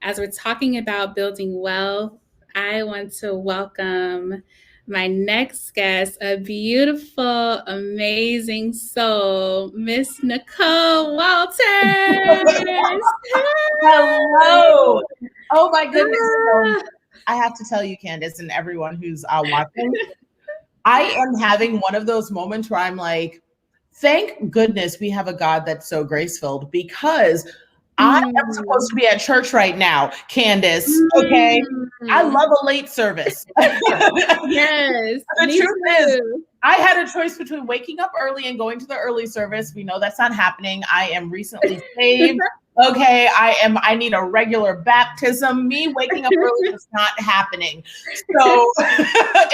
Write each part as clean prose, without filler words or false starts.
as we're talking about building wealth, I want to welcome my next guest, a beautiful, amazing soul, Miss Nicole Walters. Hello. Oh my goodness. Ah. I have to tell you, Candace, and everyone who's watching, I am having one of those moments where I'm like, thank goodness we have a God that's so grace-filled, because I am supposed to be at church right now, Candace. Okay. I love a late service. Yes. The truth is, I had a choice between waking up early and going to the early service. We know that's not happening. I am recently saved. Okay, I need a regular baptism. Me waking up early is not happening. So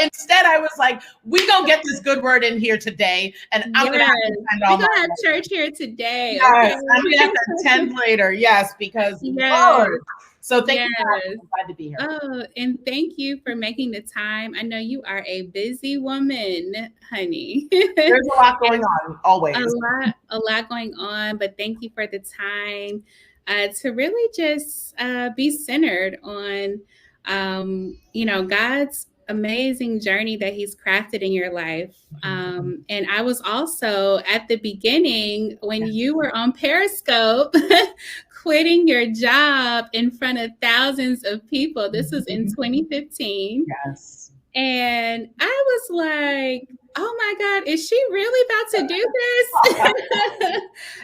instead, I was like, we gonna get this good word in here today, and I'm gonna have to spend all we're gonna have church here today. Yes, okay? I'm gonna have to attend later. Yes, because Lord. So thank you for having me. I'm glad to be here. Oh, and thank you for making the time. I know you are a busy woman, honey. There's a lot going on, always. A lot going on, but thank you for the time to really just be centered on, God's amazing journey that he's crafted in your life. And I was also at the beginning when you were on Periscope quitting your job in front of thousands of people. This was in 2015. Yes. And I was like, oh my God, is she really about to do this?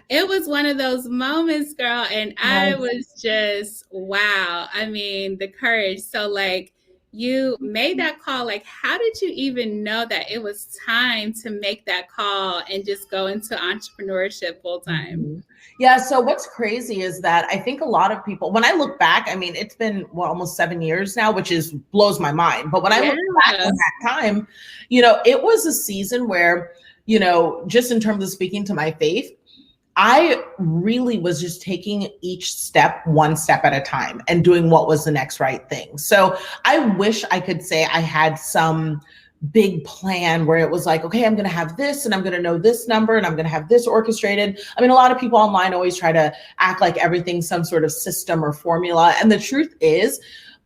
It was one of those moments, girl. And I was just, wow. I mean, the courage. So like, you made that call. Like, how did you even know that it was time to make that call and just go into entrepreneurship full time? Yeah. So what's crazy is that I think a lot of people, when I look back, I mean, it's been almost 7 years now, which blows my mind. But when I look back on that time, it was a season where, just in terms of speaking to my faith, I really was just taking each step, one step at a time, and doing what was the next right thing. So I wish I could say I had some big plan where it was like, okay, I'm going to have this and I'm going to know this number and I'm going to have this orchestrated. I mean, a lot of people online always try to act like everything's some sort of system or formula. And the truth is,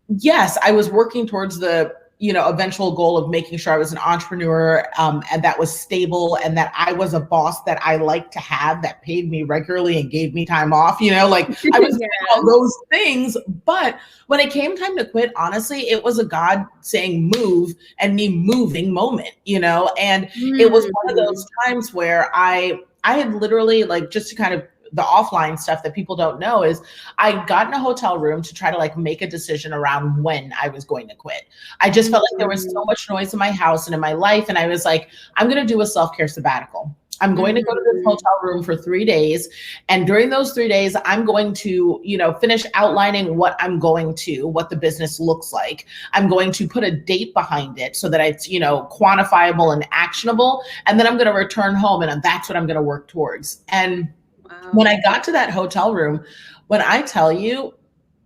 yes, I was working towards the eventual goal of making sure I was an entrepreneur and that was stable, and that I was a boss that I liked to have, that paid me regularly and gave me time off, like I was doing all those things. But when it came time to quit, honestly, it was a God saying move and me moving moment, and it was one of those times where I had literally, like, just to kind of the offline stuff that people don't know, is I got in a hotel room to try to like make a decision around when I was going to quit. I just felt like there was so much noise in my house and in my life. And I was like, I'm going to do a self-care sabbatical. I'm going to go to this hotel room for 3 days. And during those 3 days, I'm going to, finish outlining what the business looks like. I'm going to put a date behind it so that it's, quantifiable and actionable. And then I'm going to return home, and that's what I'm going to work towards. And when I got to that hotel room, when I tell you,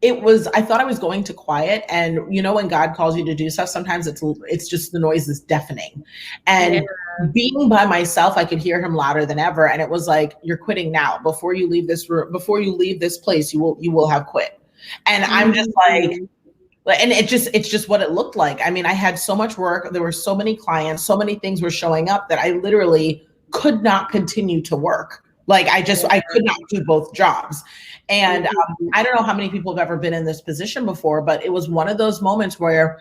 I thought I was going to quiet. And when God calls you to do stuff, sometimes it's just the noise is deafening. And being by myself, I could hear him louder than ever. And it was like, you're quitting now. Before you leave this room, before you leave this place, you will have quit. And I'm just like, and it's just what it looked like. I mean, I had so much work. There were so many clients, so many things were showing up that I literally could not continue to work. Like I could not do both jobs. And I don't know how many people have ever been in this position before, but it was one of those moments where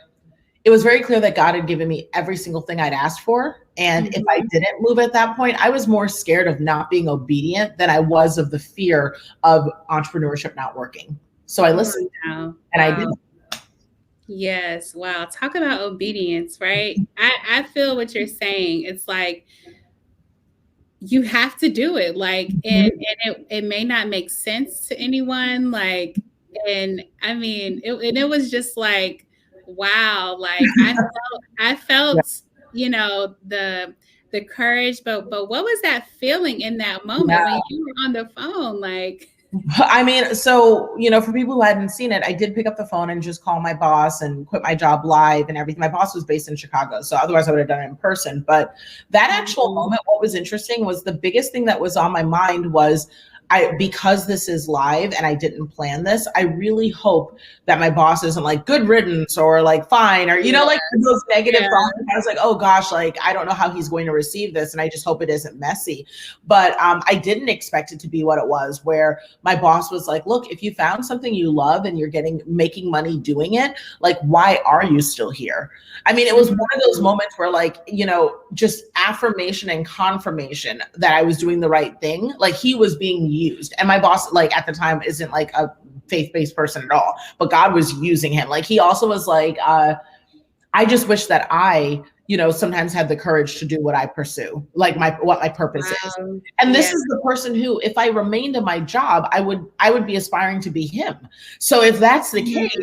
it was very clear that God had given me every single thing I'd asked for. And if I didn't move at that point, I was more scared of not being obedient than I was of the fear of entrepreneurship not working. So I listened and I did. Yes. Wow. Talk about obedience, right? I feel what you're saying. It's like, you have to do it, like, and it may not make sense to anyone, like, and I mean, it was just like, wow, like I felt, the courage, but what was that feeling in that moment when you were on the phone, like? I mean, so, for people who hadn't seen it, I did pick up the phone and just call my boss and quit my job live and everything. My boss was based in Chicago, so otherwise I would have done it in person. But that actual moment, what was interesting was the biggest thing that was on my mind was because this is live and I didn't plan this, I really hope that my boss isn't like good riddance or like fine or, like those negative thoughts. I was like, oh gosh, like, I don't know how he's going to receive this. And I just hope it isn't messy. But I didn't expect it to be what it was, where my boss was like, look, if you found something you love and you're making money doing it, like, why are you still here? I mean, it was one of those moments where, like, just affirmation and confirmation that I was doing the right thing. Like, he was being used. And my boss, like, at the time isn't like a faith-based person at all, but God was using him. Like, he also was like, I just wish that I, sometimes had the courage to do what I pursue, like what my purpose is. And this is the person who, if I remained in my job, I would be aspiring to be him. So if that's the case,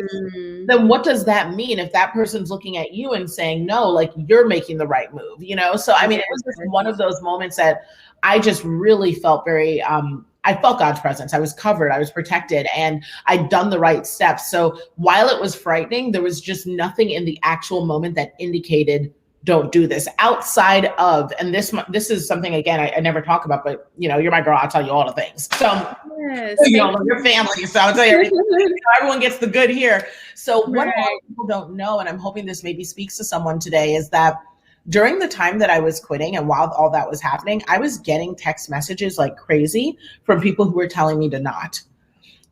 then what does that mean if that person's looking at you and saying, no, like, you're making the right move, So, I mean, it was just one of those moments that I just really felt very, I felt God's presence. I was covered, I was protected, and I'd done the right steps. So while it was frightening, there was just nothing in the actual moment that indicated, don't do this, outside of, and this is something, again, I never talk about, but you're my girl, I'll tell you all the things. So, your family, so I'll tell you everything. Everyone gets the good here. So what a lot of people don't know, and I'm hoping this maybe speaks to someone today, is that during the time that I was quitting and while all that was happening, I was getting text messages like crazy from people who were telling me to not.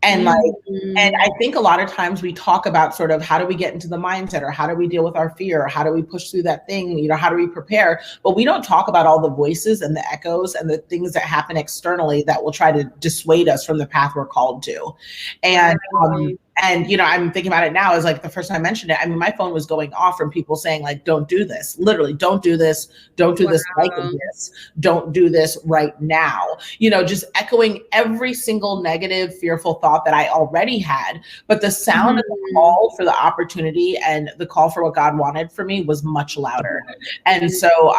And and I think a lot of times we talk about sort of how do we get into the mindset, or how do we deal with our fear, or how do we push through that thing, how do we prepare? But we don't talk about all the voices and the echoes and the things that happen externally that will try to dissuade us from the path we're called to. And I'm thinking about it now, as like the first time I mentioned it, I mean, my phone was going off from people saying, like, don't do this, literally, don't do this, don't do this, like this, don't do this right now, just echoing every single negative, fearful thought that I already had. But the sound of the call for the opportunity and the call for what God wanted for me was much louder. And so,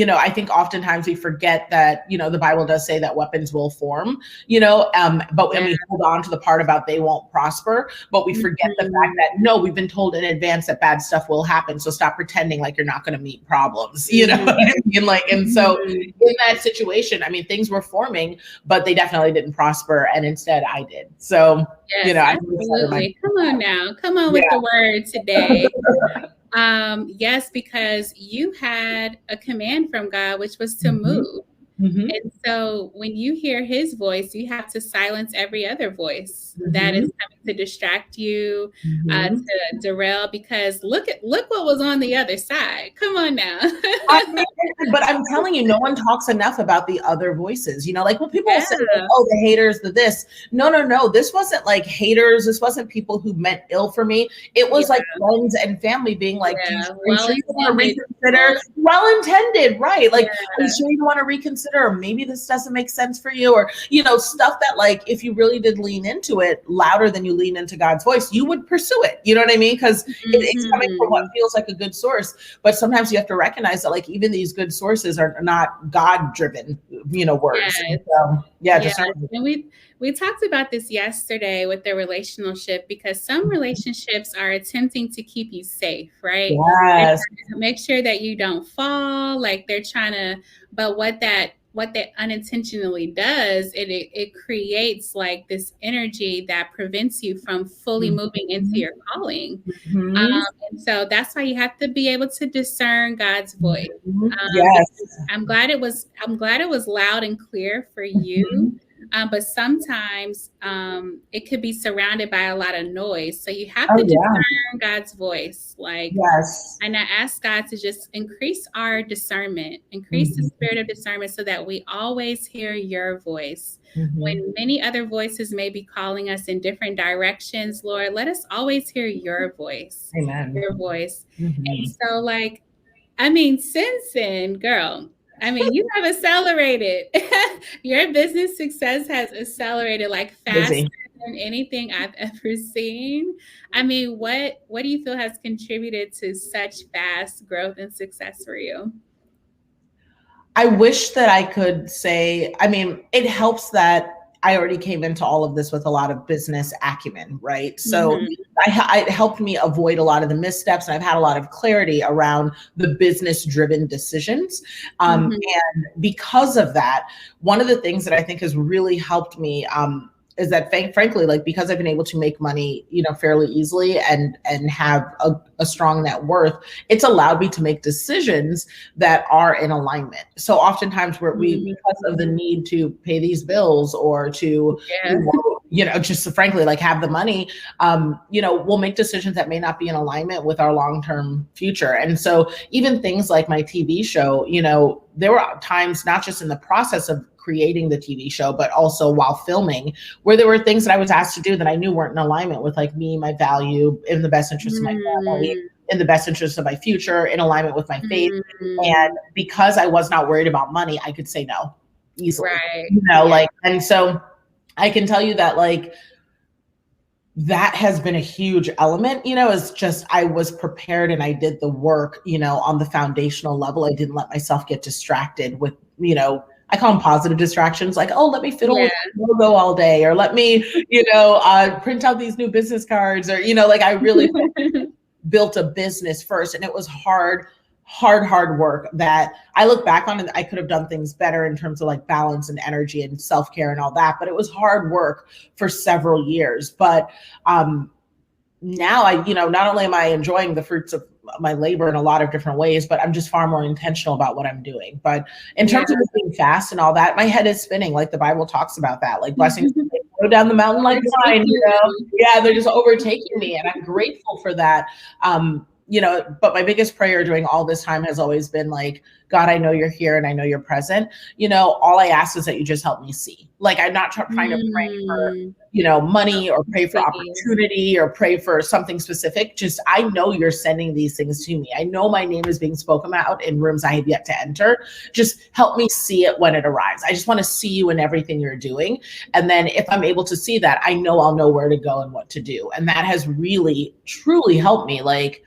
I think oftentimes we forget that, the Bible does say that weapons will form, but when we hold on to the part about they won't prosper, but we forget the fact that, no, we've been told in advance that bad stuff will happen. So stop pretending like you're not going to meet problems, what I mean? Like, and so in that situation, I mean, things were forming, but they definitely didn't prosper. And instead I did. So, absolutely. Come on now. Come on with the word today. Yes, because you had a command from God, which was to move. And so when you hear his voice, you have to silence every other voice that is coming to distract you, to derail, because look what was on the other side. Come on now. But I'm telling you, no one talks enough about the other voices, like when people say, oh, the haters, the this. No. This wasn't like haters. This wasn't people who meant ill for me. It was like friends and family being like, well-intended, right? Like, are you sure you want to reconsider? Or maybe this doesn't make sense for you, or stuff that, like, if you really did lean into it louder than you lean into God's voice, you would pursue it. You know what I mean? Because it's coming from what feels like a good source. But sometimes you have to recognize that, like, even these good sources are not God-driven, words. So, and we talked about this yesterday with the relationship, because some relationships are attempting to keep you safe, right? Yes. Make sure that you don't fall, like they're trying to, but what that unintentionally does, it creates like this energy that prevents you from fully moving into your calling. And so that's why you have to be able to discern God's voice. I'm glad it was loud and clear for you. But sometimes it could be surrounded by a lot of noise. So you have to discern God's voice. And I ask God to just increase our discernment, increase the spirit of discernment, so that we always hear your voice. When many other voices may be calling us in different directions, Lord, let us always hear your voice. Amen. Your voice. And so, like, I mean, since then, girl, I mean, you have accelerated. Your business success has accelerated like faster than anything I've ever seen. I mean, what do you feel has contributed to such fast growth and success for you? I wish that I could say, I mean, it helps that I already came into all of this with a lot of business acumen, right? So Mhm. it helped me avoid a lot of the missteps, and I've had a lot of clarity around the business-driven decisions. Mhm. And because of that, one of the things that I think has really helped me is that frankly, like, because I've been able to make money, fairly easily and have a strong net worth, it's allowed me to make decisions that are in alignment. So oftentimes because of the Mhm. need to pay these bills or to, Yeah. just frankly, like, have the money, we'll make decisions that may not be in alignment with our long-term future. And so even things like my TV show, there were times, not just in the process of creating the TV show, but also while filming, where there were things that I was asked to do that I knew weren't in alignment with, like, me, my value, in the best interest of my family, Mm. in the best interest of my future, in alignment with my faith. And Mm. because I was not worried about money, I could say no easily, Right. Yeah. like, and so I can tell you that, like, that has been a huge element, is just, I was prepared and I did the work, on the foundational level. I didn't let myself get distracted with, I call them positive distractions, like, oh, let me fiddle Yeah. with the logo all day, or let me, print out these new business cards, or, like, I really built a business first. And it was hard work that I look back on, and I could have done things better in terms of, like, balance and energy and self-care and all that. But it was hard work for several years. But now not only am I enjoying the fruits of my labor in a lot of different ways, but I'm just far more intentional about what I'm doing. But in Yeah. terms of being fast and all that, my head is spinning. Like, the Bible talks about that, like, blessings go down the mountain like wine, yeah, they're just overtaking me. And I'm grateful for that. But my biggest prayer during all this time has always been, like, God, I know you're here and I know you're present. All I ask is that you just help me see. Like, I'm not trying to pray for, money, or pray for opportunity, or pray for something specific. Just, I know you're sending these things to me. I know my name is being spoken out in rooms I have yet to enter. Just help me see it when it arrives. I just want to see you in everything you're doing. And then if I'm able to see that, I know I'll know where to go and what to do. And that has really, truly helped me, like,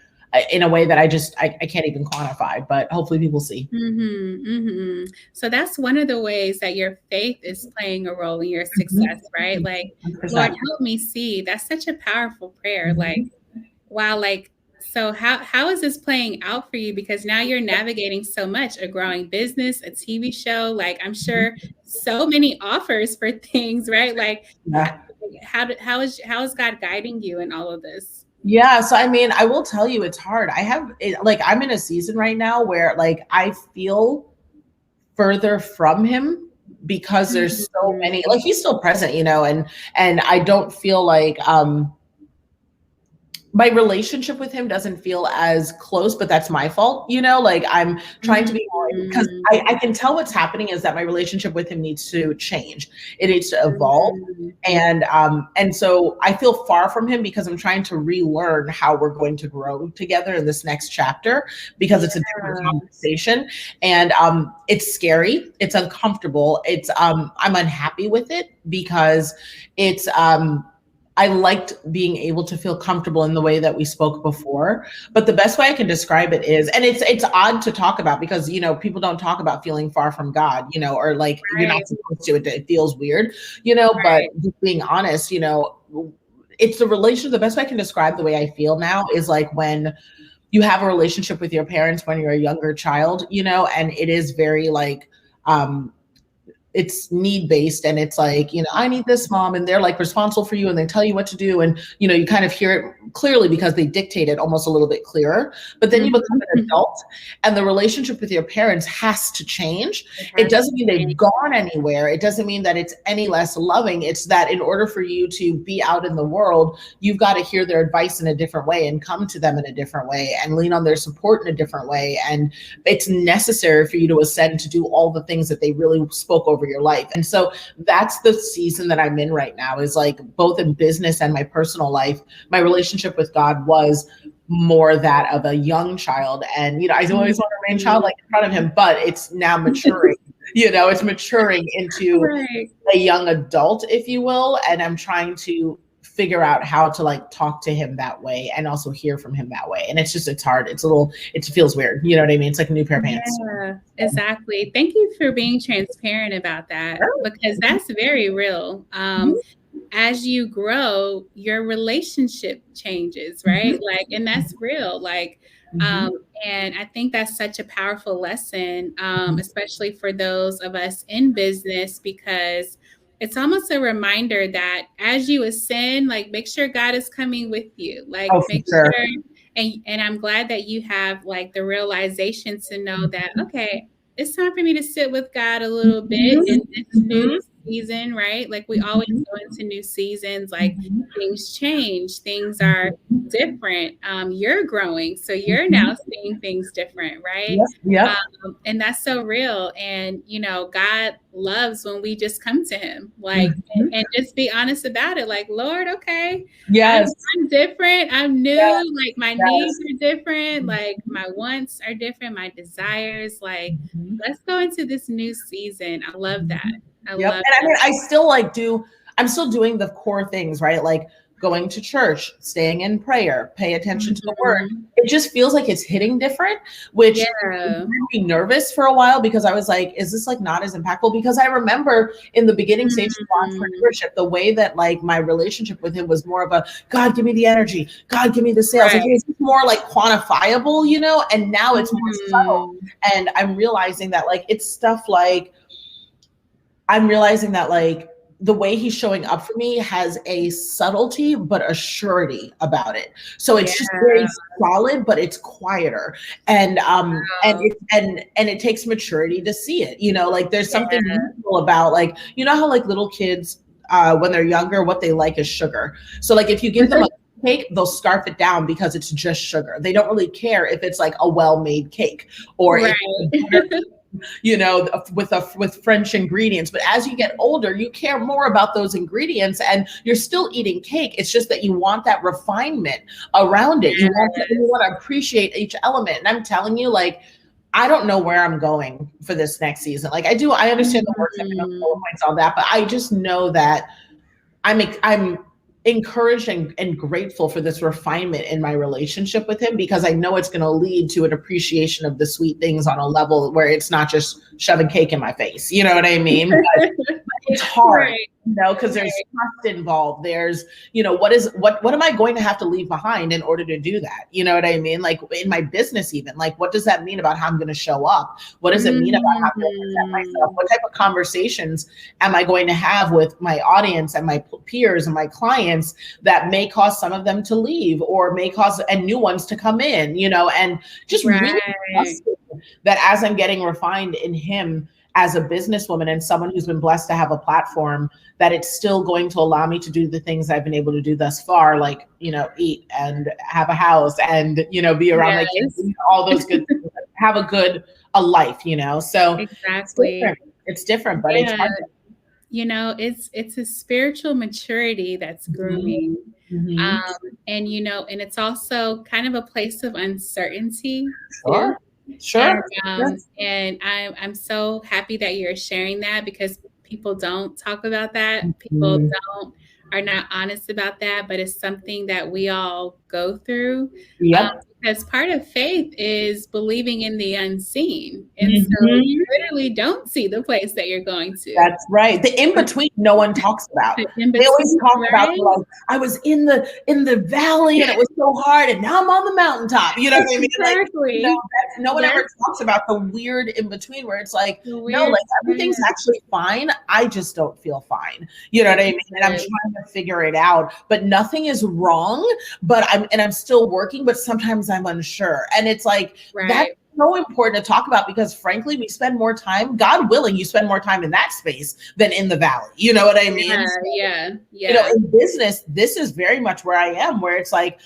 in a way that I can't even quantify, but hopefully people see. Mm-hmm, mm-hmm. So that's one of the ways that your faith is playing a role in your success, right? Like, 100%. Lord, help me see. That's such a powerful prayer. Mhm. Like, wow, like, so how is this playing out for you? Because now you're navigating so much, a growing business, a TV show, like, I'm sure so many offers for things, right? Like, Yeah. how is God guiding you in all of this? Yeah. So, I mean, I will tell you, it's hard. Like, I'm in a season right now where, like, I feel further from him, because there's so many, Mhm. like, he's still present, and I don't feel like, my relationship with him doesn't feel as close, but that's my fault, like, I'm trying to be more, because Mhm. I can tell what's happening is that my relationship with him needs to change. It needs to evolve. Mhm. And so I feel far from him because I'm trying to relearn how we're going to grow together in this next chapter, because it's a different Yeah. conversation. And it's scary, it's uncomfortable, I'm unhappy with it, because it's I liked being able to feel comfortable in the way that we spoke before. But the best way I can describe it is, and it's odd to talk about, because, people don't talk about feeling far from God, or, like, you're Right. not supposed to. It feels weird, but Right. just being honest, it's the relation. The best way I can describe the way I feel now is like when you have a relationship with your parents when you're a younger child, and it is very, like, it's need based, and it's like, I need this, mom, and they're, like, responsible for you, and they tell you what to do, and you kind of hear it clearly because they dictate it almost a little bit clearer. But then you become an Mhm. adult, and the relationship with your parents has to change. It It has doesn't to mean change. they've gone anywhere. It doesn't mean that it's any less loving. It's that in order for you to be out in the world, you've got to hear their advice in a different way, and come to them in a different way, and lean on their support in a different way. And it's necessary for you to ascend, to do all the things that they really spoke over your life. And so that's the season that I'm in right now, is, like, both in business and my personal life, my relationship with God was more that of a young child. And, I always want to remain childlike in front of him, but it's now maturing, into Right. a young adult, if you will. And I'm trying to figure out how to like talk to him that way and also hear from him that way. And it's hard. It feels weird. You know what I mean? It's like a new pair of pants. Yeah, exactly. Thank you for being transparent about that, because that's very real. As you grow, your relationship changes, right? Like, and that's real. Like, and I think that's such a powerful lesson, especially for those of us in business, because it's almost a reminder that as you ascend, like, make sure God is coming with you. Like, Oh, for make sure. sure, and I'm glad that you have like the realization to know that, okay, it's time for me to sit with God a little bit in this new season, right? Like, we always go into new seasons, like things change, things are different. You're growing, so you're now seeing things different, right? Yep. And that's so real. And God loves when we just come to him, like, and just be honest about it. Like, Lord, okay, Yes. I'm different. I'm new. Yes. Like, my needs are different. Like, my wants are different. My desires. Like, let's go into this new season. I love that. I love And that. I mean, I'm still doing the core things, right? Like going to church, staying in prayer, pay attention to the word. It just feels like it's hitting different, which made me nervous for a while, because I was like, is this like not as impactful? Because I remember in the beginning stage of entrepreneurship, the way that like my relationship with him was more of a, God, give me the energy. God, give me the sales. Like, it was more like quantifiable, and now it's more subtle. And I'm realizing that like, it's stuff like, the way he's showing up for me has a subtlety, but a surety about it. So it's just very solid, but it's quieter. And it takes maturity to see it. Like, there's something beautiful about, like, how like little kids, when they're younger, what they like is sugar. So like, if you give them a cake, they'll scarf it down because it's just sugar. They don't really care if it's like a well-made cake or if with French ingredients. But as you get older, you care more about those ingredients, and you're still eating cake. It's just that you want that refinement around it. You want to appreciate each element. And I'm telling you, like, I don't know where I'm going for this next season. Like, I understand the work points, all that, but I just know that I'm encouraged and grateful for this refinement in my relationship with him, because I know it's going to lead to an appreciation of the sweet things on a level where it's not just shoving cake in my face. You know what I mean? But it's hard, because there's trust involved. There's, what am I going to have to leave behind in order to do that? You know what I mean? Like, in my business, even, like, what does that mean about how I'm going to show up? What does it mean about how I'm going to present myself? What type of conversations am I going to have with my audience and my peers and my clients that may cause some of them to leave, or may cause and new ones to come in, and just really trusting that as I'm getting refined in him as a businesswoman and someone who's been blessed to have a platform, that it's still going to allow me to do the things I've been able to do thus far, like, eat and have a house and, be around my kids, all those good things, have a life, So exactly. It's different, but it's hard. It's a spiritual maturity that's grooming. And it's also kind of a place of uncertainty too. Sure. And I'm so happy that you're sharing that, because people don't talk about that. People are not honest about that, but it's something that we all go through. Because part of faith is believing in the unseen. And so you literally don't see the place that you're going to. That's right. The in-between no one talks about. They always talk about, like, I was in the valley and it was so hard, and now I'm on the mountaintop. You know what I mean? Exactly. Like, no one ever talks about the weird in-between where it's like, no, like, everything's actually fine. I just don't feel fine. You know what I mean? And I'm trying to figure it out, but nothing is wrong, but I'm still working, but sometimes I'm unsure. And it's like, that's so important to talk about, because frankly, we spend more time, God willing, you spend more time in that space than in the valley. You know what I mean? In business, this is very much where I am, where it's like,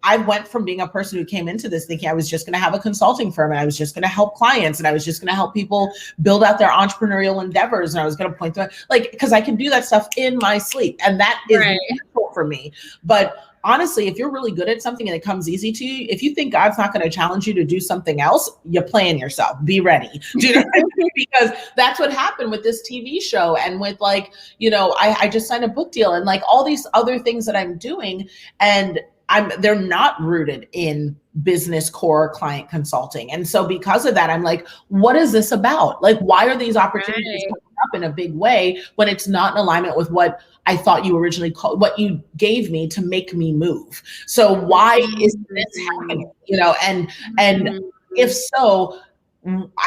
I went from being a person who came into this thinking I was just going to have a consulting firm and I was just going to help clients and I was just going to help people build out their entrepreneurial endeavors. And I was going to point to, like, because I can do that stuff in my sleep, and that is natural for me. But honestly, if you're really good at something and it comes easy to you, if you think God's not going to challenge you to do something else, you're playing yourself. Be ready. Do you know what I mean? Because that's what happened with this TV show, and with like, you know, I just signed a book deal and like all these other things that I'm doing, and they're not rooted in business core client consulting. And so because of that, I'm like, what is this about? Like, why are these opportunities coming up in a big way when it's not in alignment with what I thought you originally called, what you gave me to make me move? So why is this happening? You know, and if so,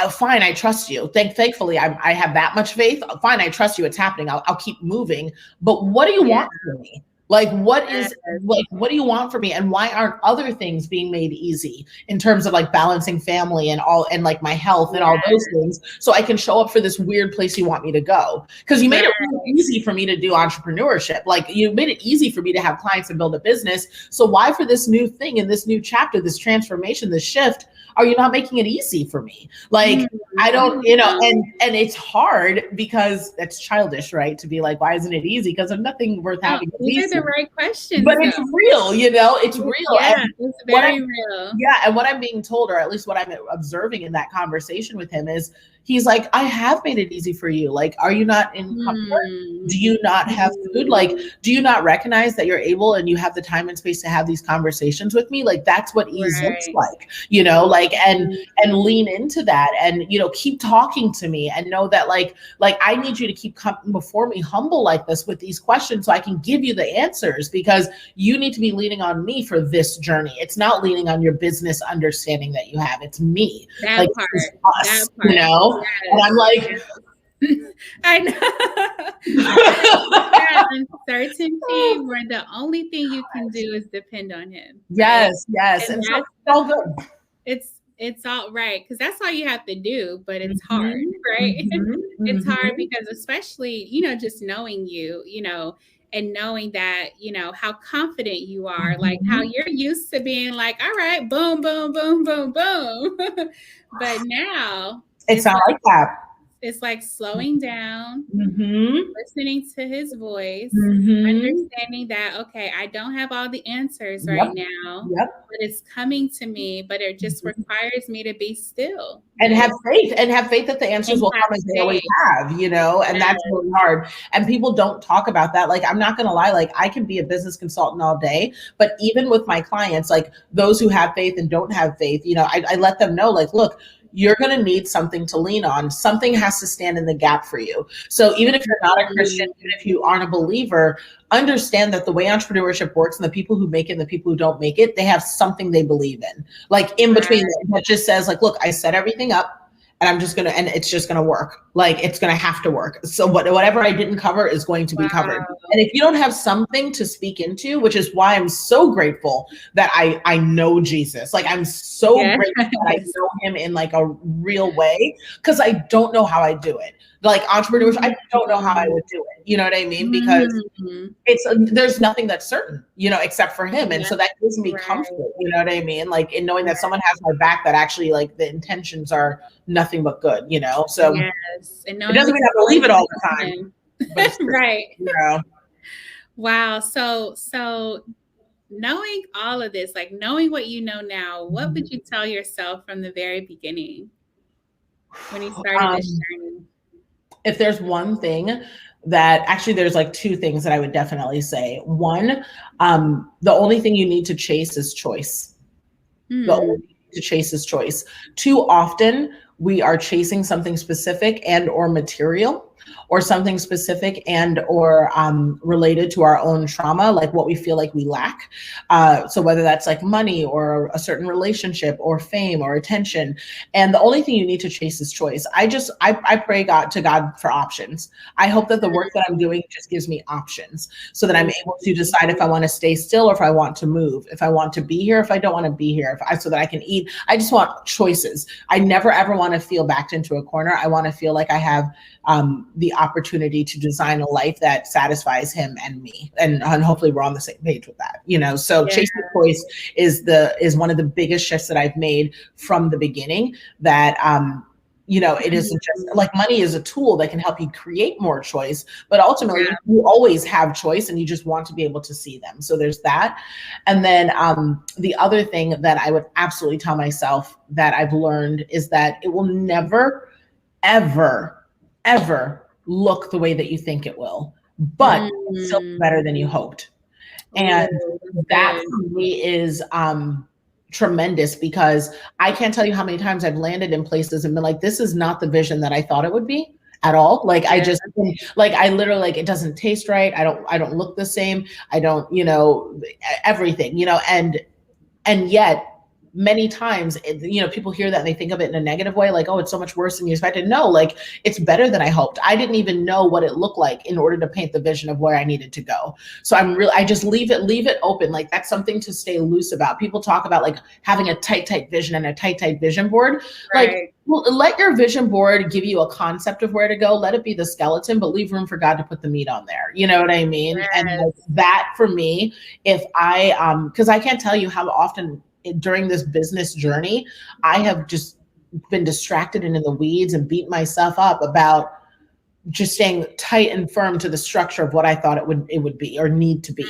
fine, I trust you. Thankfully, I have that much faith. Fine, I trust you. It's happening. I'll keep moving. But what do you want from me? Like, what do you want from me? And why aren't other things being made easy in terms of like balancing family and all, and like my health and all those things, so I can show up for this weird place you want me to go? Because you made it really easy for me to do entrepreneurship. Like, you made it easy for me to have clients and build a business. So why for this new thing in this new chapter, this transformation, this shift, are you not making it easy for me? Like, I don't, you know, and it's hard because it's childish, right? To be like, why isn't it easy? Because there's nothing worth having. These are the right questions. But it's real, you know, it's real. Yeah, it's very real. Yeah. And what I'm being told, or at least what I'm observing in that conversation with him, is he's like, I have made it easy for you. Like, are you not in comfort? Do you not have food? Like, do you not recognize that you're able and you have the time and space to have these conversations with me? Like, that's what ease looks like, you know, like, and lean into that, and, you know, keep talking to me, and know that like I need you to keep coming before me humble like this with these questions, so I can give you the answers, because you need to be leaning on me for this journey. It's not leaning on your business understanding that you have. It's me. That like, part, it's us, that part. You know? Yes. And I'm like, I know. That uncertainty where the only thing you can do is depend on him. Yes, right? Yes. And so it's all good. It's all right, because that's all you have to do, but it's hard, right? It's hard because, especially, you know, just knowing you know, and knowing that, you know, how confident you are, like how you're used to being like, all right, boom, boom, boom, boom, boom. But now it's not like that. It's like slowing down, listening to his voice, understanding that, okay, I don't have all the answers right now, but it's coming to me, but it just requires me to be still. And have faith, that the answers will come, as they always have, you know, and that's really hard. And people don't talk about that. Like, I'm not going to lie, like, I can be a business consultant all day, but even with my clients, like those who have faith and don't have faith, you know, I let them know, like, look, you're going to need something to lean on. Something has to stand in the gap for you. So even if you're not a Christian, even if you aren't a believer, understand that the way entrepreneurship works, and the people who make it and the people who don't make it, they have something they believe in. Like, in between that just says, like, look, I set everything up, and I'm just going to, and it's just going to work. Like, it's going to have to work. So whatever I didn't cover is going to be covered. And if you don't have something to speak into, which is why I'm so grateful that I know Jesus. Like, I'm so grateful that I know him in like a real way, because I don't know how I do it. Like, entrepreneurship, I don't know how I would do it. You know what I mean? Because there's nothing that's certain, you know, except for him. And so that gives me comfort, you know what I mean? Like, in knowing that someone has my back, that actually, like, the intentions are nothing but good, you know? So and it doesn't mean I believe it all the time. But right. You know. Wow. So knowing all of this, like knowing what you know now, what would you tell yourself from the very beginning when you started this journey? If there's one thing that, actually there's like two things that I would definitely say. One, the only thing you need to chase is choice. The only thing you need to chase is choice. Too often we are chasing something specific and or material, or something specific and or related to our own trauma, like what we feel like we lack. So whether that's like money or a certain relationship or fame or attention. And the only thing you need to chase is choice. I pray to God for options. I hope that the work that I'm doing just gives me options, so that I'm able to decide if I want to stay still or if I want to move, if I want to be here, if I don't want to be here, so that I can eat. I just want choices. I never ever want to feel backed into a corner. I want to feel like I have the opportunity to design a life that satisfies him and me, and hopefully we're on the same page with that, you know. So chasing choice is one of the biggest shifts that I've made from the beginning, that it isn't just like money is a tool that can help you create more choice, but ultimately Yeah. you always have choice and you just want to be able to see them. So there's that. And then the other thing that I would absolutely tell myself that I've learned is that it will never, ever, ever look the way that you think it will, but still better than you hoped. And Oh, that's that good. for me is tremendous, because I can't tell you how many times I've landed in places and been like, this is not the vision that I thought it would be at all. Like I Yeah. just like I literally like it doesn't taste right. I don't look the same. I don't, everything, and yet many times people hear that and they think of it in a negative way, like, oh, it's so much worse than you expected. No, like it's better than I hoped. I didn't even know what it looked like in order to paint the vision of where I needed to go. So I just leave it open. Like that's something to stay loose about. People talk about like having a tight vision and a tight vision board. Like, Right. well, let your vision board give you a concept of where to go. Let it be the skeleton, but leave room for God to put the meat on there. You know what I mean? And like Yes. that for me, if because I can't tell you how often during this business journey, I have just been distracted and in the weeds and beat myself up about just staying tight and firm to the structure of what I thought it would be or need to be.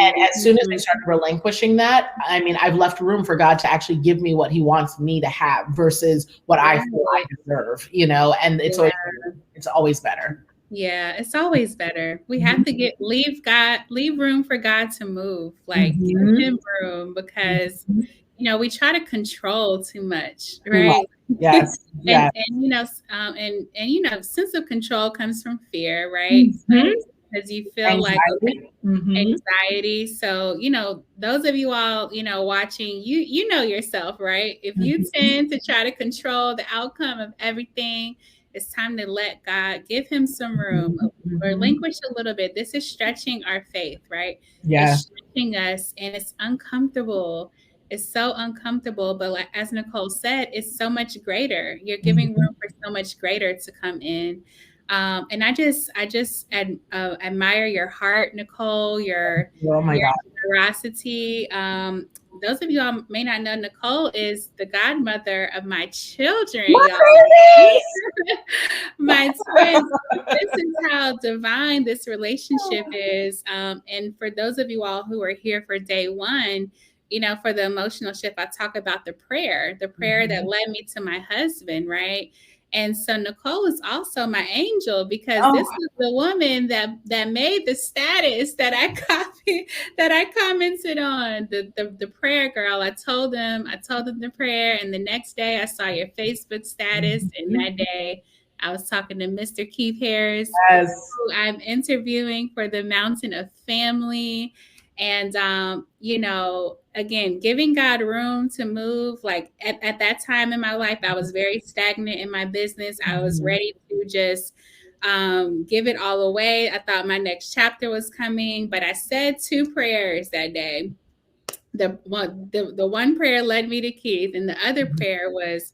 And as soon as I started relinquishing that, I mean, I've left room for God to actually give me what He wants me to have versus what I feel I deserve, and it's always better. Yeah, it's always better. We have to Mhm. leave room for God to move. Like give Mhm. him room because Mhm. we try to control too much, Too much. right? Yes. and Yes. sense of control comes from fear, right? Mhm. Because you feel like, okay, Anxiety. Mhm. anxiety. So, those of you all, watching, you know yourself, right? If you Mhm. tend to try to control the outcome of everything, it's time to let God give him some room, Mhm. Mhm. relinquish a little bit. This is stretching our faith, right? Yeah. It's stretching us and it's uncomfortable. It's so uncomfortable, but like as Nicole said, it's so much greater. You're giving room Mhm. for so much greater to come in. And I just admire your heart, Nicole, Oh my your God. generosity. Those of you all may not know, Nicole is the godmother of my children, What, y'all. baby? My twins. This is how divine this relationship is. And for those of you all who are here for day one, for the emotional shift, I talk about the prayer that Mhm. led me to my husband, right? And so Nicole is also my angel because this Oh, was the woman that made the status that I copied, that I commented on, the prayer girl. I told them the prayer, and the next day I saw your Facebook status, and mhm. that day I was talking to Mr. Keith Harris, Yes. who I'm interviewing for the Mountain of Family. And, again, giving God room to move. Like at that time in my life, I was very stagnant in my business. I was Mhm. ready to just give it all away. I thought my next chapter was coming, but I said two prayers that day. The one prayer led me to Keith, and the other prayer was,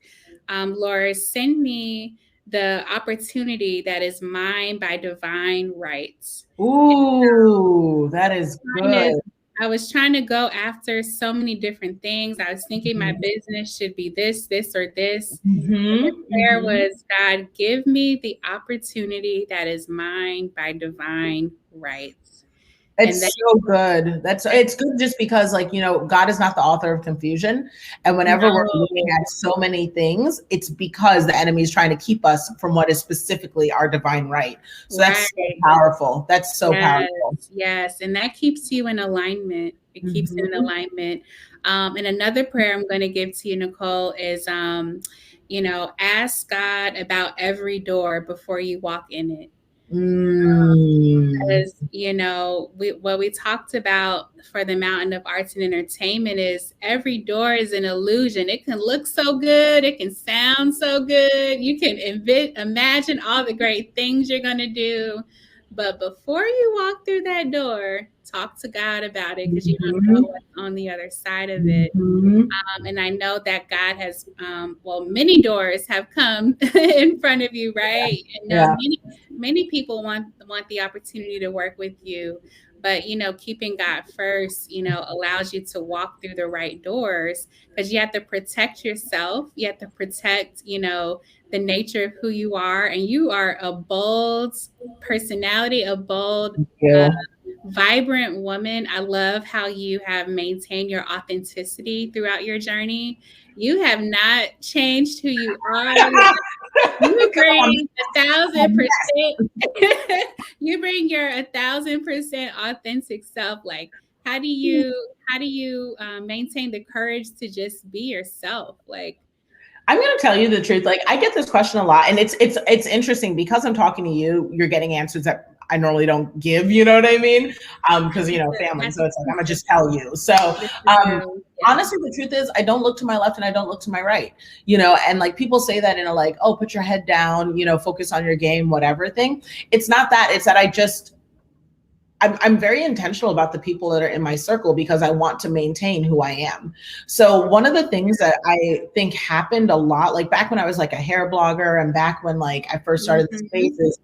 Lord, send me the opportunity that is mine by divine rights. Ooh, that is Trying to, good. I was trying to go after so many different things. I was thinking my Mhm. business should be this, or this. And the Mhm. prayer Mhm. was, God, give me the opportunity that is mine by divine rights. And that, It's so good. It's good just because, like, God is not the author of confusion. And whenever we're looking no, at so many things, it's because the enemy is trying to keep us from what is specifically our divine right. So that's so right. powerful. That's so Yes, powerful. yes, and that keeps you in alignment. It keeps it in Mhm. alignment. And another prayer I'm going to give to you, Nicole, is ask God about every door before you walk in it. Mm. Because what we talked about for the Mountain of Arts and Entertainment is every door is an illusion. It can look so good, it can sound so good, you can imagine all the great things you're going to do, but before you walk through that door, talk to God about it, because you don't know Mhm. what's on the other side of it. Mhm. And I know that God has, many doors have come in front of you, right? And Yeah. many people want the opportunity to work with you, but, keeping God first, allows you to walk through the right doors, because you have to protect yourself. You have to protect, the nature of who you are. And you are a bold personality, a bold, Thank you. vibrant woman. I love how you have maintained your authenticity throughout your journey. You have not changed who you are. You bring 1,000%. You bring your 1,000% authentic self. Like, how do you maintain the courage to just be yourself? Like, I'm going to tell you the truth. Like, I get this question a lot, and it's interesting because I'm talking to you. You're getting answers that I normally don't give. You know what I mean? Because family. So it's like I'm gonna just tell you. So honestly, the truth is, I don't look to my left and I don't look to my right. And like people say that in a like, oh, put your head down. Focus on your game, whatever thing. It's not that. It's that I'm very intentional about the people that are in my circle because I want to maintain who I am. So one of the things that I think happened a lot, like back when I was like a hair blogger and back when like I first started the spaces,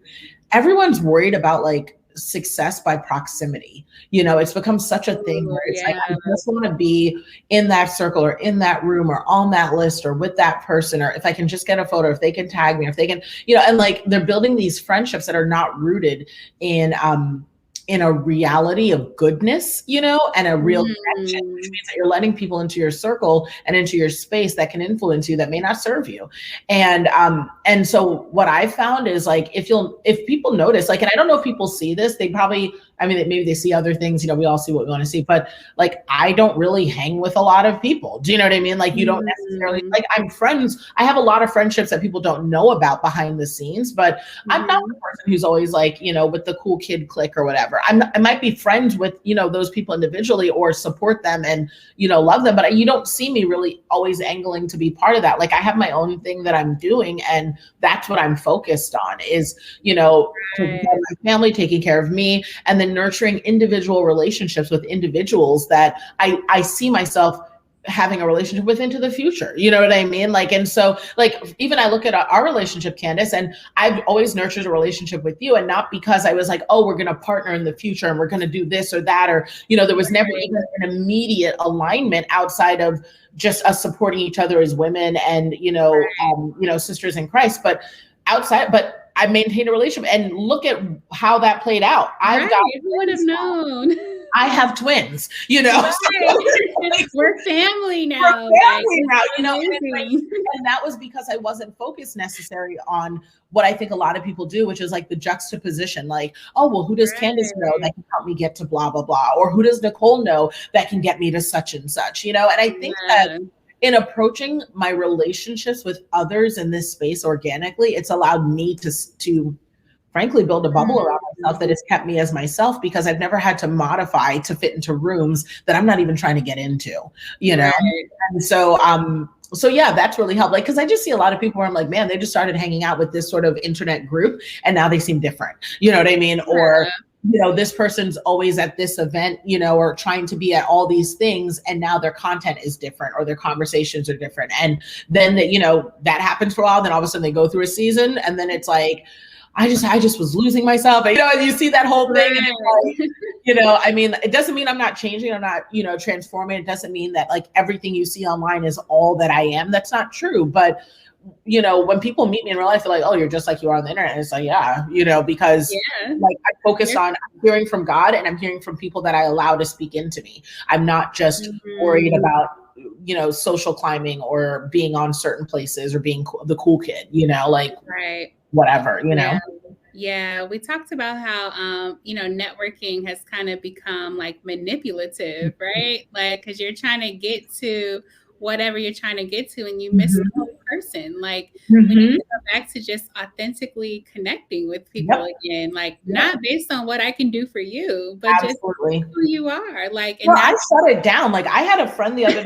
everyone's worried about like success by proximity. It's become such a thing where it's like, I just want to be in that circle or in that room or on that list or with that person, or if I can just get a photo, if they can tag me, if they can, and like they're building these friendships that are not rooted in a reality of goodness, and a real connection, which means that you're letting people into your circle and into your space that can influence you that may not serve you. And so what I found is like, if people notice, like, and I don't know if people see this, they probably, maybe they see other things, we all see what we want to see, but like, I don't really hang with a lot of people. Do you know what I mean? Like, you don't necessarily, like, I have a lot of friendships that people don't know about behind the scenes, but I'm not the person who's always like, with the cool kid clique or whatever. I might be friends with, those people individually or support them and, love them, but you don't see me really always angling to be part of that. Like, I have my own thing that I'm doing, and that's what I'm focused on is, taking care of my family, taking care of me, and then nurturing individual relationships with individuals that I see myself having a relationship with into the future. You know what I mean? Like, and so like, even I look at our relationship, Candace, and I've always nurtured a relationship with you, and not because I was like, oh, we're going to partner in the future and we're going to do this or that, or, there was never even an immediate alignment outside of just us supporting each other as women and, sisters in Christ, but I maintained a relationship, and look at how that played out. Who would have known? I have twins, We're family now. And that was because I wasn't focused necessarily on what I think a lot of people do, which is like the juxtaposition, like, oh, well, who does Candace know that can help me get to blah, blah, blah? Or who does Nicole know that can get me to such and such, And I think that in approaching my relationships with others in this space organically, it's allowed me to frankly build a bubble around myself that has kept me as myself, because I've never had to modify to fit into rooms that I'm not even trying to get into, And so yeah, that's really helped. Like, cause I just see a lot of people where I'm like, man, they just started hanging out with this sort of internet group and now they seem different. You know what I mean? Or, this person's always at this event, or trying to be at all these things, and now their content is different or their conversations are different. And then, that happens for a while. Then all of a sudden they go through a season, and then it's like, I just was losing myself. And, you see that whole thing. And like, it doesn't mean I'm not changing. I'm not, transforming. It doesn't mean that like everything you see online is all that I am. That's not true. But, when people meet me in real life, they're like, oh, you're just like you are on the internet. And it's like, yeah, because like I focus on hearing from God, and I'm hearing from people that I allow to speak into me. I'm not just worried about, social climbing or being on certain places or being the cool kid, whatever, Yeah, we talked about how, networking has kind of become like manipulative, right? Like, because you're trying to get to whatever you're trying to get to, and you miss the whole person. Like, we need to go back to just authentically connecting with people again, like not based on what I can do for you, but just who you are. Like, and I shut it down. Like, I had a friend the other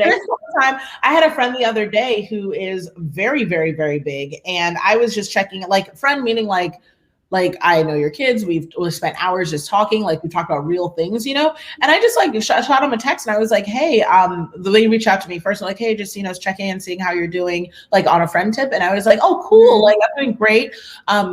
day. Who is very, very, very big, and I was just checking. Like, friend meaning like Like, I know your kids. We've spent hours just talking. Like, we talked about real things, and I just like shot him a text, and I was like, hey, the lady reached out to me first, like, hey, just, checking in, seeing how you're doing, like on a friend tip. And I was like, oh, cool. Like, I'm doing great.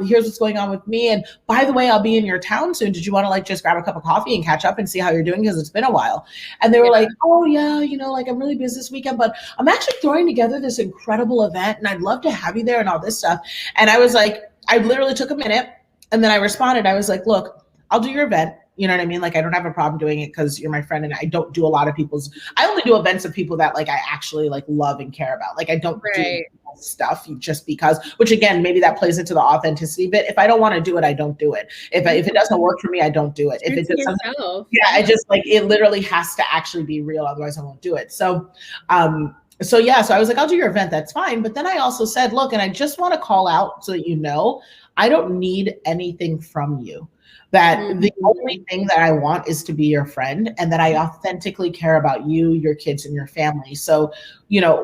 Here's what's going on with me. And by the way, I'll be in your town soon. Did you want to like just grab a cup of coffee and catch up and see how you're doing? Because it's been a while. And they were like, oh yeah, like I'm really busy this weekend, but I'm actually throwing together this incredible event and I'd love to have you there and all this stuff. And I was like, I literally took a minute. And then I responded, I was like, look, I'll do your event. You know what I mean? Like, I don't have a problem doing it because you're my friend, and I don't do a lot of I only do events of people that like I actually like love and care about. Like, I don't do stuff just because, which again, maybe that plays into the authenticity bit. If I don't want to do it, I don't do it. If it doesn't work for me, I don't do it. If it does something, I just like, it literally has to actually be real. Otherwise I won't do it. So I was like, I'll do your event. That's fine. But then I also said, look, and I just want to call out so that I don't need anything from you. That the only thing that I want is to be your friend, and that I authentically care about you, your kids, and your family. So,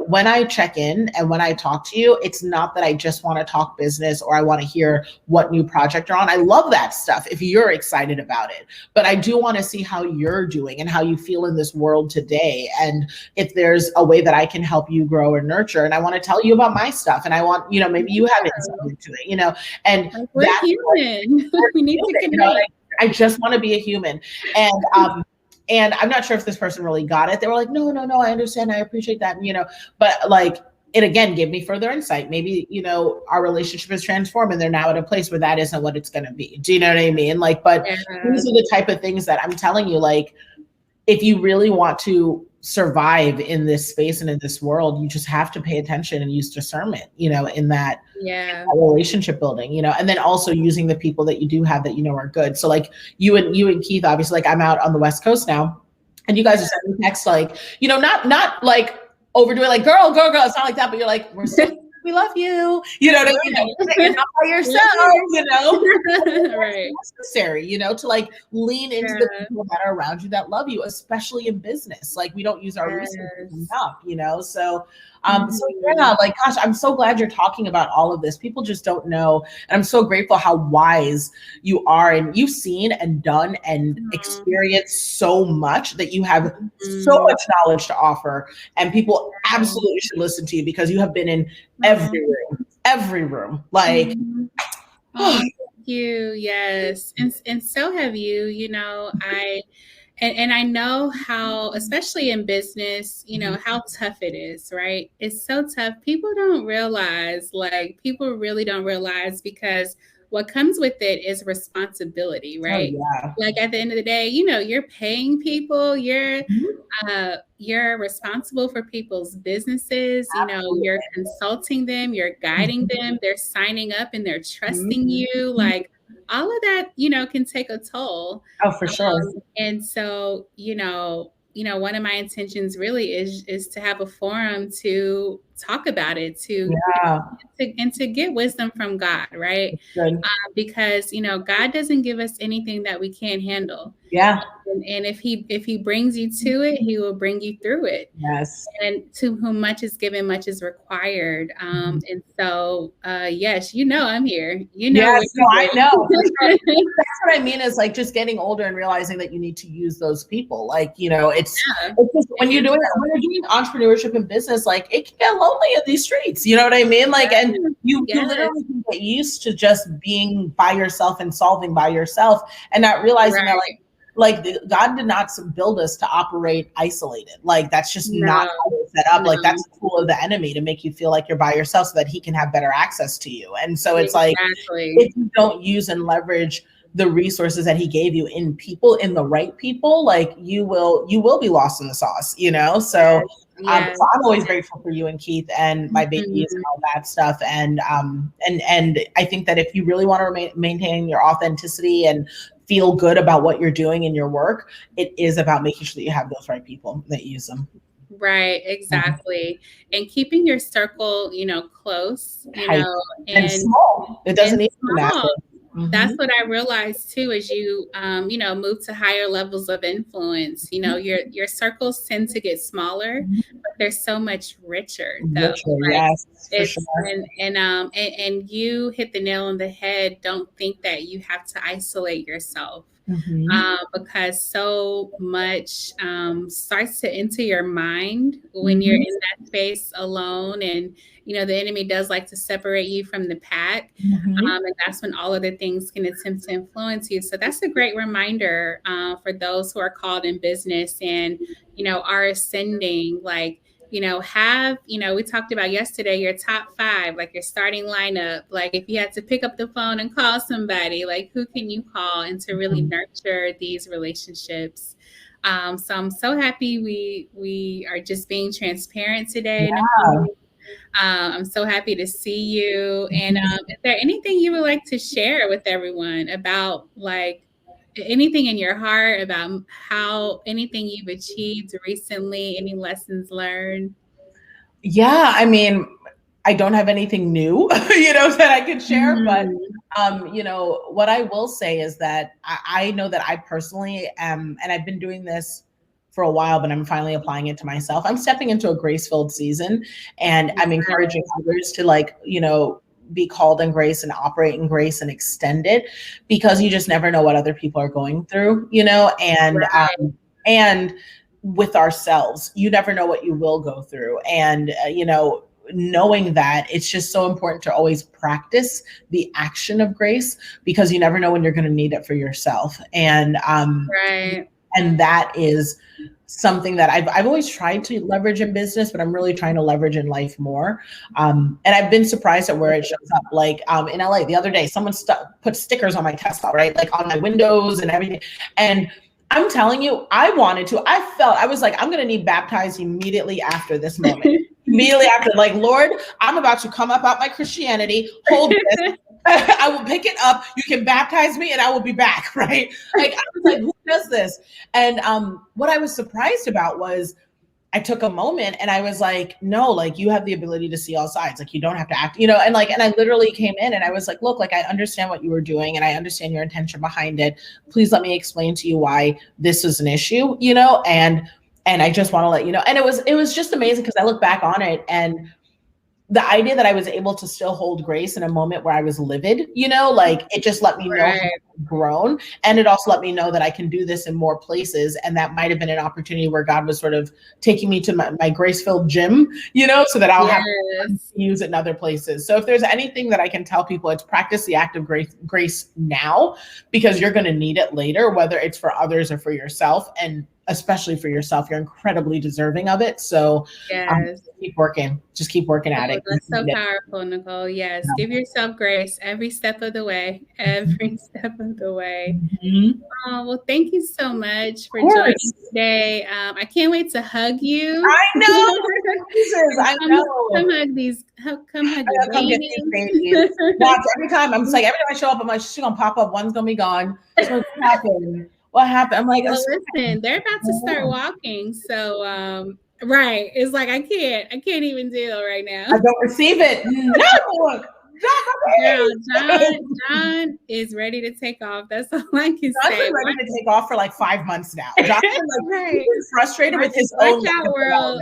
when I check in and when I talk to you, it's not that I just want to talk business or I want to hear what new project you're on. I love that stuff if you're excited about it, but I do want to see how you're doing and how you feel in this world today. And if there's a way that I can help you grow and nurture, and I want to tell you about my stuff, and I want, maybe you have insight into it, and we're human. We need to connect. I just want to be a human. And I'm not sure if this person really got it. They were like, no, I understand. I appreciate that. But like, it again gave me further insight. Maybe, our relationship is transformed and they're now at a place where that isn't what it's going to be. Do you know what I mean? Like, but these are the type of things that I'm telling you, like, if you really want to survive in this space and in this world, you just have to pay attention and use discernment, in that relationship building, and then also using the people that you do have that are good. So like you and Keith, obviously, like I'm out on the West Coast now, and you guys are sending texts like, not like overdoing like girl. It's not like that, but you're like, we love you, what I mean? You're not by yourself, right? It's necessary, to like lean into the people that are around you that love you, especially in business. Like, we don't use our resources enough, so yeah, like, gosh, I'm so glad you're talking about all of this. People just don't know. And I'm so grateful how wise you are, and you've seen and done and experienced so much that you have so much knowledge to offer, and people absolutely should listen to you because you have been in every room. Like, thank you. Yes. And so have you, And I know how, especially in business, how tough it is, right? It's so tough. People really don't realize, because what comes with it is responsibility, right? Like, at the end of the day, you're paying people, you're responsible for people's businesces, you're consulting them, you're guiding them, they're signing up and they're trusting you. Like, all of that, can take a toll. Oh, for sure. And so, one of my intentions really is to have a forum to talk about it, to get wisdom from God, right? Because God doesn't give us anything that we can't handle. And if he brings you to it, he will bring you through it. Yes. And to whom much is given, much is required. And so, yes, I'm here. Yes, I know. That's what I mean, is like just getting older and realizing that you need to use those people. Like, it's just, when you're doing entrepreneurship and business, like, it can get lonely in these streets. You know what I mean? Like, and you literally can get used to just being by yourself and solving by yourself, and not realizing that like God did not build us to operate isolated. Like, that's just not how it's set up. Like, that's a tool of the enemy to make you feel like you're by yourself so that he can have better access to you. And so it's like, if you don't use and leverage the resources that he gave you in the right people, like, you will be lost in the sauce, So so I'm always grateful for you and Keith and my babies and all that stuff. And I think that if you really want to maintain your authenticity and feel good about what you're doing in your work, it is about making sure that you have those right people that use them. Right, exactly. And keeping your circle, close, and small. It doesn't need to be massive. That's what I realized too, as you, move to higher levels of influence. Your circles tend to get smaller, but they're so much richer, though. Richer, Like yes, for it's sure. and you hit the nail on the head. Don't think that you have to isolate yourself. Because so much starts to enter your mind when you're in that space alone, and the enemy does like to separate you from the pack, and that's when all other things can attempt to influence you. So that's a great reminder for those who are called in business and are ascending. Like we talked about yesterday, your top 5, like your starting lineup. Like if you had to pick up the phone and call somebody, like who can you call, and to really nurture these relationships. So I'm so happy we are just being transparent today, Nicole. I'm so happy to see you. And is there anything you would like to share with everyone about, like, anything in your heart about how anything you've achieved recently, any lessons learned? Yeah, I mean, I don't have anything new, that I can share, but what I will say is that I know that I personally am, and I've been doing this for a while, but I'm finally applying it to myself. I'm stepping into a grace-filled season, and I'm encouraging others to be called in grace and operate in grace and extend it, because you just never know what other people are going through, and with ourselves, you never know what you will go through. And, knowing that, it's just so important to always practice the action of grace, because you never know when you're going to need it for yourself. And, and that is something that I've always tried to leverage in business, but I'm really trying to leverage in life more. And I've been surprised at where it shows up. Like in LA the other day, someone put stickers on my Tesla, right? Like on my windows and everything. And I'm telling you, I was like, I'm going to need baptized immediately after this moment. Immediately after, like, Lord, I'm about to come up out my Christianity, hold this. I will pick it up. You can baptize me and I will be back, right? Like, I was like, who does this? And what I was surprised about was I took a moment and I was like, no, like, you have the ability to see all sides. Like, you don't have to act, and I literally came in and I was like, look, like, I understand what you were doing and I understand your intention behind it. Please let me explain to you why this is an issue, and I just want to let you know. And it was just amazing, because I look back on it, and the idea that I was able to still hold grace in a moment where I was livid, like, it just let me know how I've grown. And it also let me know that I can do this in more places. And that might've been an opportunity where God was sort of taking me to my grace-filled gym, so that I'll have to use it in other places. So if there's anything that I can tell people, it's practice the act of grace now, because you're going to need it later, whether it's for others or for yourself. And especially for yourself, you're incredibly deserving of it. So keep working, just keep working at it. That's so powerful, Nicole. Yes. Give yourself grace every step of the way, every step of the way. Oh, well, thank you so much for joining today. I can't wait to hug you. I know. Jesus, I know. Come hug these. Come hug your babies. Watch, every time every time I show up, I'm like, she's gonna pop up. One's gonna be gone. What's gonna happen? What happened? I'm like, well, listen, they're about to start walking. So, right. It's like, I can't even deal right now. I don't receive it. No. John is ready to take off. That's all I can John's say. Been ready to take off for like 5 months now. John's been he's frustrated with his own world.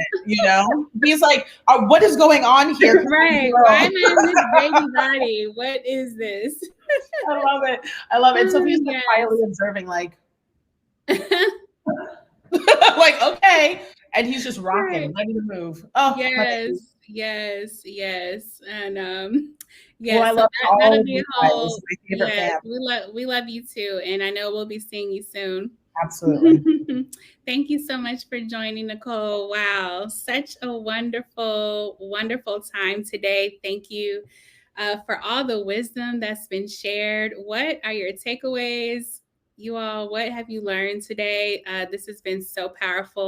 He's like, what is going on here? Right. Why am I in this baby body? What is this? I love it. And so he's quietly observing, like, like, okay. And he's just rocking, ready to move. Oh, yes. And well, I love that'll be a whole. Yes, we love you too, and I know we'll be seeing you soon. Absolutely. Thank you so much for joining, Nicole. Wow, such a wonderful, wonderful time today. Thank you for all the wisdom that's been shared. What are your takeaways? You all, what have you learned today? This has been so powerful.